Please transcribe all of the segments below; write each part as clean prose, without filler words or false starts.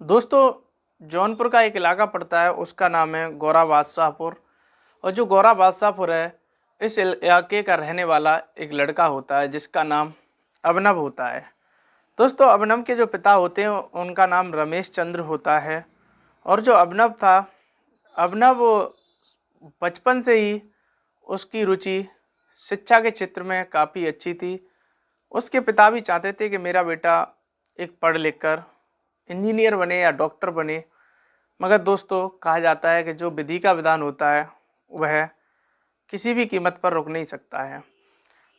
दोस्तों, जौनपुर का एक इलाका पड़ता है, उसका नाम है गौरा बादशाहपुर। और जो गौरा बादशाहपुर है, इस इलाके का रहने वाला एक लड़का होता है जिसका नाम अभिनव होता है। दोस्तों, अभिनव के जो पिता होते हैं उनका नाम रमेश चंद्र होता है। और जो अभिनव था, अभिनव बचपन से ही उसकी रुचि शिक्षा के क्षेत्र में काफ़ी अच्छी थी। उसके पिता भी चाहते थे कि मेरा बेटा एक पढ़ लिख कर इंजीनियर बने या डॉक्टर बने। मगर दोस्तों, कहा जाता है कि जो विधि का विधान होता है वह किसी भी कीमत पर रुक नहीं सकता है।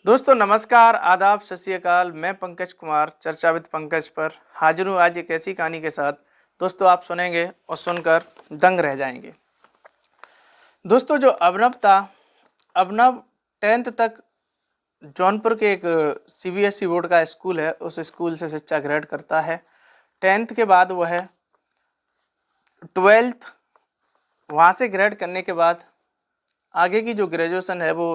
दोस्तों नमस्कार, आदाब, सत श्री अकाल। मैं पंकज कुमार, चर्चाविद पंकज पर हाजिर हूँ आज एक ऐसी कहानी के साथ। दोस्तों, आप सुनेंगे और सुनकर दंग रह जाएंगे। दोस्तों, जो अभिनव था, अभिनव 10th तक जौनपुर के एक CBSE बोर्ड का स्कूल है, उस स्कूल से शिक्षा ग्रहण करता है। 10th के बाद वह 12th वहाँ से ग्रेड करने के बाद आगे की जो ग्रेजुएशन है वो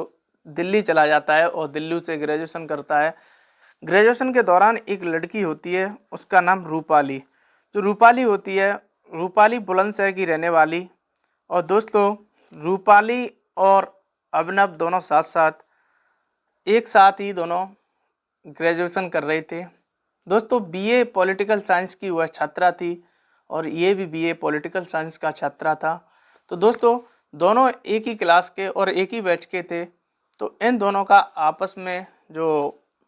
दिल्ली चला जाता है और दिल्ली से ग्रेजुएशन करता है। ग्रेजुएशन के दौरान एक लड़की होती है, उसका नाम रूपाली। जो रूपाली होती है, रूपाली बुलंदशहर की रहने वाली। और दोस्तों, रूपाली और अभिनव दोनों साथ साथ एक साथ ही दोनों ग्रेजुएशन कर रहे थे। दोस्तों, BA पॉलिटिकल साइंस की वह छात्रा थी और ये भी BA पॉलिटिकल साइंस का छात्रा था। तो दोस्तों, दोनों एक ही क्लास के और एक ही बैच के थे। तो इन दोनों का आपस में जो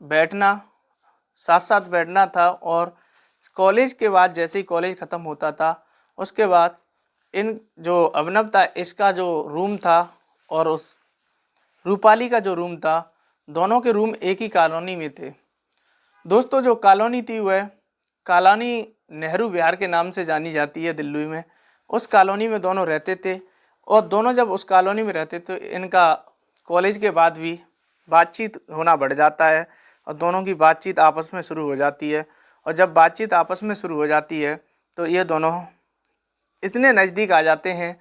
बैठना, साथ साथ बैठना था। और कॉलेज के बाद जैसे ही कॉलेज ख़त्म होता था, उसके बाद इन जो अभिनव था, इसका जो रूम था और उस रूपाली का जो रूम था, दोनों के रूम एक ही कॉलोनी में थे। दोस्तों, जो कॉलोनी थी वह कॉलोनी नेहरू विहार के नाम से जानी जाती है दिल्ली में। उस कॉलोनी में दोनों रहते थे और दोनों जब उस कॉलोनी में रहते तो इनका कॉलेज के बाद भी बातचीत होना बढ़ जाता है और दोनों की बातचीत आपस में शुरू हो जाती है। और जब बातचीत आपस में शुरू हो जाती है तो ये दोनों इतने नज़दीक आ जाते हैं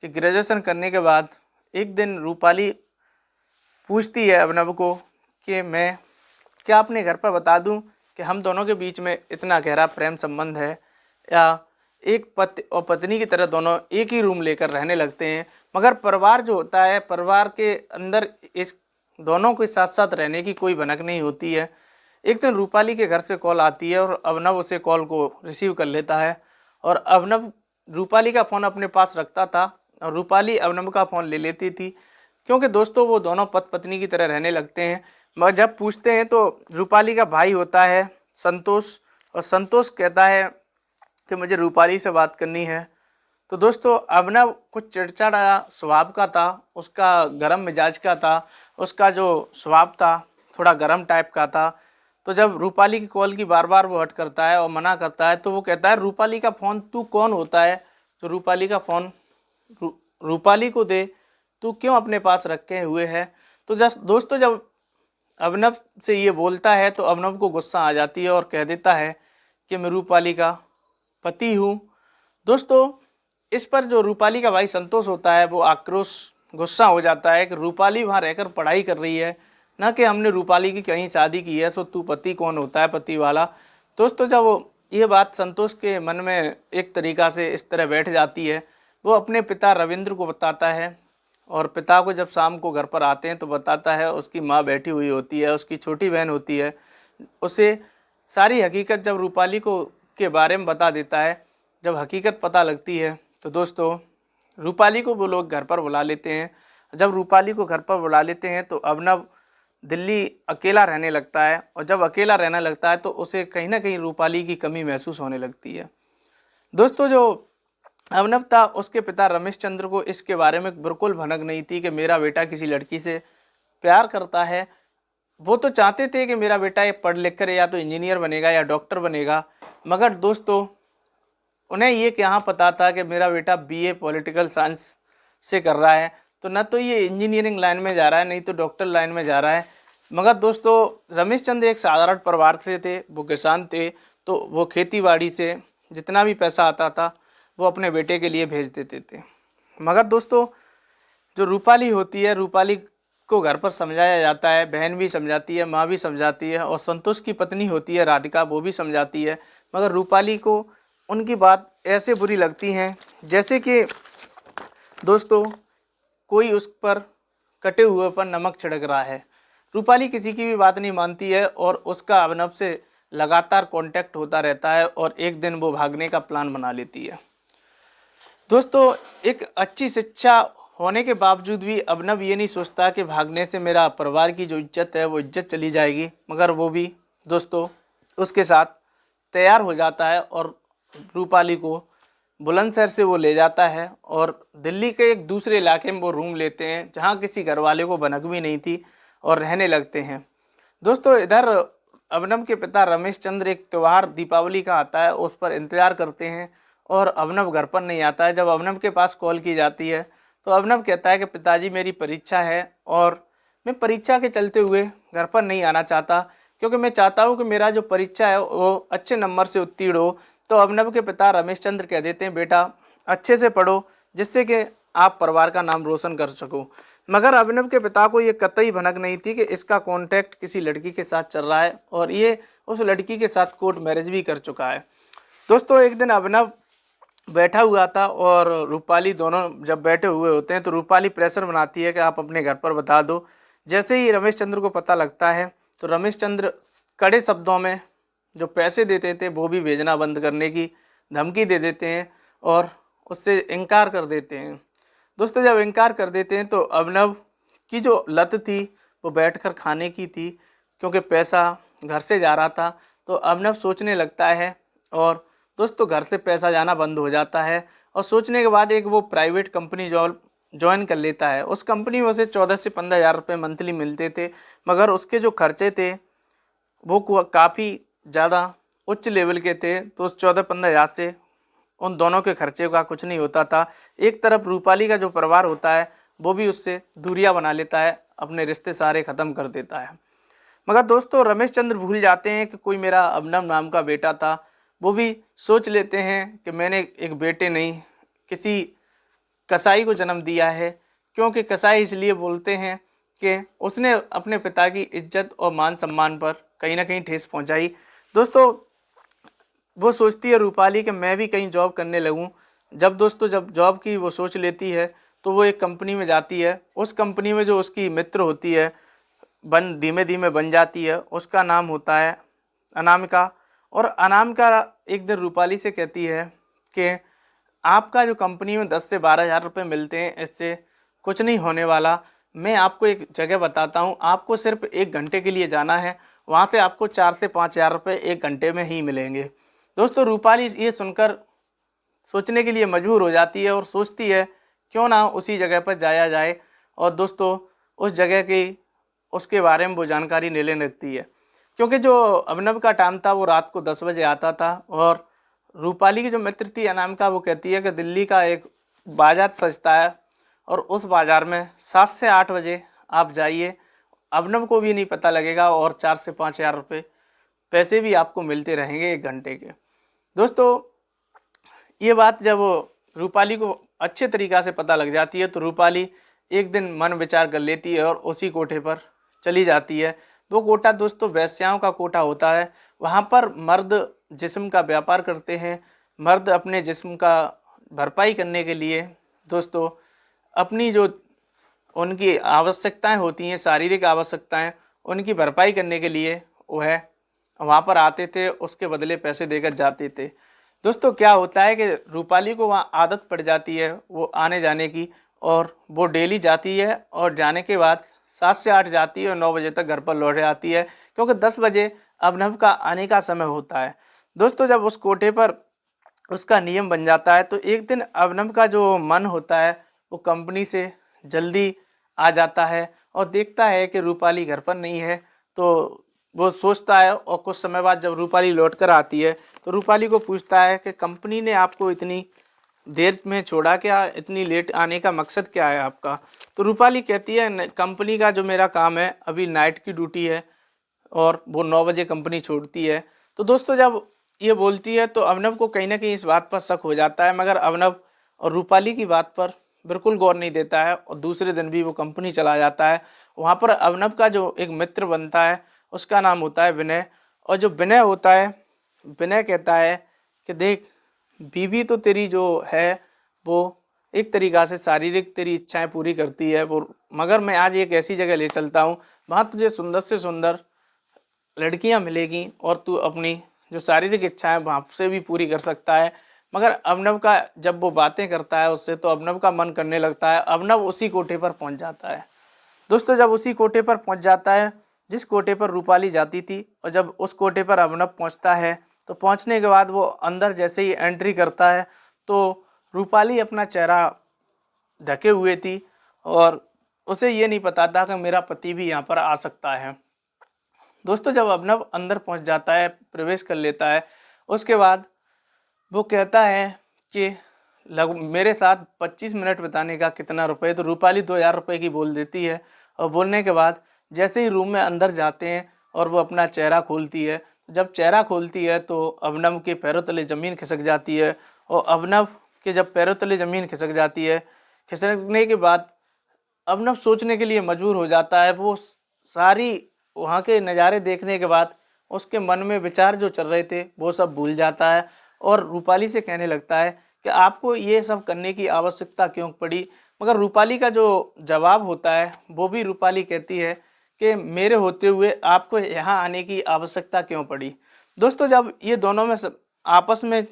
कि ग्रेजुएशन करने के बाद एक दिन रूपाली पूछती है अभिनव को कि मैं क्या अपने घर पर बता दूं कि हम दोनों के बीच में इतना गहरा प्रेम संबंध है, या एक पति और पत्नी की तरह दोनों एक ही रूम लेकर रहने लगते हैं। मगर परिवार जो होता है, परिवार के अंदर इस दोनों के साथ साथ रहने की कोई भनक नहीं होती है। एक दिन रूपाली के घर से कॉल आती है और अभिनव उसे कॉल को रिसीव कर लेता है। और अभिनव रूपाली का फ़ोन अपने पास रखता था और रूपाली अभिनव का फ़ोन ले लेती थी, क्योंकि दोस्तों वो दोनों पति पत्नी की तरह रहने लगते हैं। मगर जब पूछते हैं तो रूपाली का भाई होता है संतोष, और संतोष कहता है कि मुझे रूपाली से बात करनी है। तो दोस्तों, अभिनव कुछ चिड़चिड़ा स्वभाव का था, उसका गर्म मिजाज का था, उसका जो स्वभाव था थोड़ा गर्म टाइप का था। तो जब रूपाली की कॉल की बार बार वो हट करता है और मना करता है तो वो कहता है, रूपाली का फ़ोन तू कौन होता है? तो रूपाली का फ़ोन रूपाली को दे, तू क्यों अपने पास रखे हुए है? तो दोस्तों, जब अभिनव से ये बोलता है तो अभिनव को गुस्सा आ जाती है और कह देता है कि मैं रूपाली का पति हूँ। दोस्तों, इस पर जो रूपाली का भाई संतोष होता है वो आक्रोश गुस्सा हो जाता है कि रूपाली वहाँ रहकर पढ़ाई कर रही है, ना कि हमने रूपाली की कहीं शादी की है, सो तू पति कौन होता है, पति वाला। दोस्तों, जब ये बात संतोष के मन में एक तरीक़ा से इस तरह बैठ जाती है, वो अपने पिता रविंद्र को बताता है। और पिता को जब शाम को घर पर आते हैं तो बताता है, उसकी माँ बैठी हुई होती है, उसकी छोटी बहन होती है। उसे सारी हकीकत जब रूपाली को के बारे में बता देता है। जब हकीकत पता लगती है तो दोस्तों, रूपाली को वो लोग घर पर बुला लेते हैं। जब रूपाली को घर पर बुला लेते हैं तो अभिनव दिल्ली अकेला रहने लगता है। और जब अकेला रहने लगता है तो उसे कहीं ना कहीं रूपाली की कमी महसूस होने लगती है। दोस्तों, जो अभिनव था, उसके पिता रमेश चंद्र को इसके बारे में बिल्कुल भनक नहीं थी कि मेरा बेटा किसी लड़की से प्यार करता है। वो तो चाहते थे कि मेरा बेटा ये पढ़ लिख कर या तो इंजीनियर बनेगा या डॉक्टर बनेगा। मगर दोस्तों, उन्हें ये कहाँ पता था कि मेरा बेटा BA पॉलिटिकल साइंस से कर रहा है, तो न तो ये इंजीनियरिंग लाइन में जा रहा है, नहीं तो डॉक्टर लाइन में जा रहा है। मगर दोस्तों, रमेश चंद्र एक साधारण परिवार से थे, वो किसान थे। तो वो खेती बाड़ी से जितना भी पैसा आता था वो अपने बेटे के लिए भेज देते थे। मगर दोस्तों, जो रूपाली होती है, रूपाली को घर पर समझाया जाता है, बहन भी समझाती है, माँ भी समझाती है, और संतोष की पत्नी होती है राधिका, वो भी समझाती है। मगर रूपाली को उनकी बात ऐसे बुरी लगती हैं जैसे कि दोस्तों कोई उस पर कटे हुए पर नमक छिड़क रहा है। रूपाली किसी की भी बात नहीं मानती है और उसका अभिनव से लगातार कांटेक्ट होता रहता है और एक दिन वो भागने का प्लान बना लेती है। दोस्तों एक अच्छी शिक्षा होने के बावजूद भी अभिनव ये नहीं सोचता कि भागने से मेरा परिवार की जो इज्जत है वो इज्जत चली जाएगी, मगर वो भी दोस्तों उसके साथ तैयार हो जाता है और रूपाली को बुलंदशहर से वो ले जाता है और दिल्ली के एक दूसरे इलाके में वो रूम लेते हैं जहाँ किसी घर वाले को भनक भी नहीं थी और रहने लगते हैं। दोस्तों इधर अभिनव के पिता रमेश चंद्र एक त्यौहार दीपावली का आता है उस पर इंतजार करते हैं और अभिनव घर पर नहीं आता है। जब अभिनव के पास कॉल की जाती है तो अभिनव कहता है कि पिताजी मेरी परीक्षा है और मैं परीक्षा के चलते हुए घर पर नहीं आना चाहता, क्योंकि मैं चाहता हूँ कि मेरा जो परीक्षा है वो अच्छे नंबर से उत्तीर्ण हो। तो अभिनव के पिता रमेश चंद्र कह देते हैं बेटा अच्छे से पढ़ो जिससे कि आप परिवार का नाम रोशन कर सको। मगर अभिनव के पिता को ये कतई भनक नहीं थी कि इसका कॉन्टैक्ट किसी लड़की के साथ चल रहा है और ये उस लड़की के साथ कोर्ट मैरिज भी कर चुका है। दोस्तों एक दिन अभिनव बैठा हुआ था और रूपाली दोनों जब बैठे हुए होते हैं तो रूपाली प्रेशर बनाती है कि आप अपने घर पर बता दो। जैसे ही रमेश चंद्र को पता लगता है तो रमेश चंद्र कड़े शब्दों में जो पैसे देते थे वो भी भेजना बंद करने की धमकी दे देते हैं और उससे इनकार कर देते हैं। दोस्तों जब इनकार कर देते हैं तो अभिनव की जो लत थी वो बैठकर खाने की थी, क्योंकि पैसा घर से जा रहा था। तो अभिनव सोचने लगता है और दोस्तों घर से पैसा जाना बंद हो जाता है और सोचने के बाद एक वो प्राइवेट कंपनी जॉब ज्वाइन कर लेता है। उस कंपनी में उसे 14 से 15 हज़ार रुपये मंथली मिलते थे, मगर उसके जो खर्चे थे वो काफ़ी ज़्यादा उच्च लेवल के थे। तो उस 14-15 हज़ार से उन दोनों के खर्चे का कुछ नहीं होता था। एक तरफ रूपाली का जो परिवार होता है वो भी उससे दूरियां बना लेता है, अपने रिश्ते सारे ख़त्म कर देता है। मगर दोस्तों रमेश चंद्र भूल जाते हैं कि कोई मेरा अभिनव नाम का बेटा था। वो भी सोच लेते हैं कि मैंने एक बेटे नहीं किसी कसाई को जन्म दिया है, क्योंकि कसाई इसलिए बोलते हैं कि उसने अपने पिता की इज्जत और मान सम्मान पर कहीं ना कहीं ठेस पहुंचाई। दोस्तों वो सोचती है रूपाली कि मैं भी कहीं जॉब करने लगूं। जब जॉब की वो सोच लेती है तो वो एक कंपनी में जाती है। उस कंपनी में जो उसकी मित्र होती है धीमे धीमे बन जाती है, उसका नाम होता है अनामिका। और अनामिका एक दिन रूपाली से कहती है कि आपका जो कंपनी में 10 से 12 हज़ार रुपये मिलते हैं इससे कुछ नहीं होने वाला। मैं आपको एक जगह बताता हूँ, आपको सिर्फ 1 घंटे के लिए जाना है, वहाँ से आपको 4 से 5 हज़ार रुपये 1 घंटे में ही मिलेंगे। दोस्तों रूपाली ये सुनकर सोचने के लिए मजबूर हो जाती है और सोचती है क्यों ना उसी जगह पर जाया जाए। और दोस्तों उस जगह की उसके बारे में वो जानकारी ले लेने लगती है, क्योंकि जो अभिनव का टाइम था वो रात को 10 बजे आता था। और रूपाली की जो मित्र थी अनामिका वो कहती है कि दिल्ली का एक बाज़ार सजता है और उस बाज़ार में 7 से 8 बजे आप जाइए, अभिनव को भी नहीं पता लगेगा और 4 से 5 हज़ार रुपये पैसे भी आपको मिलते रहेंगे 1 घंटे के। दोस्तों ये बात जब रूपाली को अच्छे तरीक़ा से पता लग जाती है तो रूपाली एक दिन मन विचार कर लेती है और उसी कोठे पर चली जाती है। वो कोठा दोस्तों वैश्याओं का कोठा होता है। वहाँ पर मर्द जिस्म का व्यापार करते हैं। मर्द अपने जिस्म का भरपाई करने के लिए दोस्तों अपनी जो उनकी आवश्यकताएं होती हैं, शारीरिक आवश्यकताएं, उनकी भरपाई करने के लिए वह वहाँ पर आते थे, उसके बदले पैसे देकर जाते थे। दोस्तों क्या होता है कि रूपाली को वहाँ आदत पड़ जाती है वो आने जाने की, और वो डेली जाती है और जाने के बाद 7 से 8 जाती है और 9 बजे तक घर पर लौट आती है, क्योंकि 10 बजे अभिनव का आने का समय होता है। दोस्तों जब उस कोठे पर उसका नियम बन जाता है तो एक दिन अभिनव का जो मन होता है वो कंपनी से जल्दी आ जाता है और देखता है कि रूपाली घर पर नहीं है। तो वो सोचता है और कुछ समय बाद जब रूपाली लौट कर आती है तो रूपाली को पूछता है कि कंपनी ने आपको इतनी देर में छोड़ा क्या, इतनी लेट आने का मकसद क्या है आपका। तो रूपाली कहती है कंपनी का जो मेरा काम है अभी नाइट की ड्यूटी है और वो 9 बजे कंपनी छोड़ती है। तो दोस्तों जब ये बोलती है तो अभिनव को कहीं ना कहीं इस बात पर शक हो जाता है, मगर अभिनव और रूपाली की बात पर बिल्कुल गौर नहीं देता है और दूसरे दिन भी वो कंपनी चला जाता है। वहाँ पर अभिनव का जो एक मित्र बनता है उसका नाम होता है विनय। और जो विनय होता है, विनय कहता है कि देख बीवी तो तेरी जो है वो एक तरीक़ा से शारीरिक तेरी इच्छाएं पूरी करती है वो, मगर मैं आज एक ऐसी जगह ले चलता हूँ वहाँ तुझे सुंदर से सुंदर लड़कियां मिलेगी और तू अपनी जो शारीरिक इच्छाएं वहाँ से भी पूरी कर सकता है। मगर अभिनव का जब वो बातें करता है उससे तो अभिनव का मन करने लगता है, अभिनव उसी कोठे पर पहुँच जाता है। दोस्तों जब उसी कोठे पर पहुँच जाता है जिस कोठे पर रूपाली जाती थी, और जब उस कोठे पर अभिनव पहुँचता है तो पहुँचने के बाद वो अंदर जैसे ही एंट्री करता है तो रूपाली अपना चेहरा ढके हुए थी और उसे ये नहीं पता था कि मेरा पति भी यहाँ पर आ सकता है। दोस्तों जब अभिनव अंदर पहुँच जाता है, प्रवेश कर लेता है, उसके बाद वो कहता है कि मेरे साथ 25 मिनट बिताने का कितना रुपए, तो रूपाली 2000 रुपये की बोल देती है। और बोलने के बाद जैसे ही रूम में अंदर जाते हैं और वो अपना चेहरा खोलती है, जब चेहरा खोलती है तो अभिनव के पैरों तले ज़मीन खिसक जाती है। और अभिनव के जब पैरों तले ज़मीन खिसक जाती है, खिसकने के बाद अभिनव सोचने के लिए मजबूर हो जाता है। वो सारी वहाँ के नज़ारे देखने के बाद उसके मन में विचार जो चल रहे थे वो सब भूल जाता है और रूपाली से कहने लगता है कि आपको ये सब करने की आवश्यकता क्यों पड़ी। मगर रूपाली का जो जवाब होता है वो भी रूपाली कहती है कि मेरे होते हुए आपको यहाँ आने की आवश्यकता क्यों पड़ी। दोस्तों जब ये दोनों में आपस में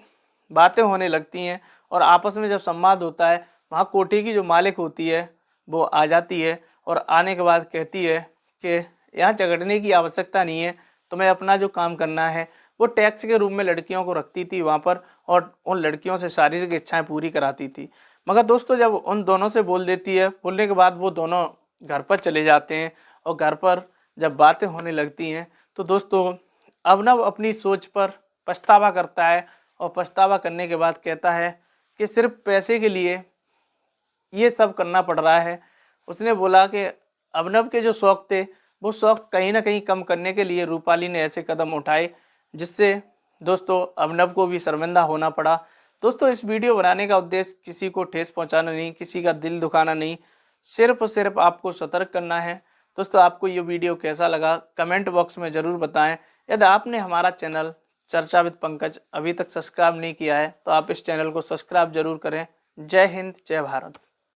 बातें होने लगती हैं और आपस में जब संवाद होता है, वहाँ कोठी की जो मालिक होती है वो आ जाती है और आने के बाद कहती है कि यहाँ झगड़ने की आवश्यकता नहीं है, तुम्हें अपना जो काम करना है। वो टैक्स के रूप में लड़कियों को रखती थी वहाँ पर और उन लड़कियों से शारीरिक इच्छाएं पूरी कराती थी। मगर दोस्तों जब उन दोनों से बोल देती है, बोलने के बाद वो दोनों घर पर चले जाते हैं और घर पर जब बातें होने लगती हैं तो दोस्तों अभिनव अपनी सोच पर पछतावा करता है और पछतावा करने के बाद कहता है कि सिर्फ पैसे के लिए ये सब करना पड़ रहा है। उसने बोला कि अभिनव के जो शौक थे वो शौक कहीं ना कहीं कम करने के लिए रूपाली ने ऐसे कदम उठाए जिससे दोस्तों अभिनव को भी शर्मिंदा होना पड़ा। दोस्तों इस वीडियो बनाने का उद्देश्य किसी को ठेस पहुंचाना नहीं, किसी का दिल दुखाना नहीं, सिर्फ और सिर्फ आपको सतर्क करना है। दोस्तों आपको ये वीडियो कैसा लगा कमेंट बॉक्स में ज़रूर बताएं। यदि आपने हमारा चैनल चर्चा विद पंकज अभी तक सब्सक्राइब नहीं किया है तो आप इस चैनल को सब्सक्राइब जरूर करें। जय हिंद, जय भारत।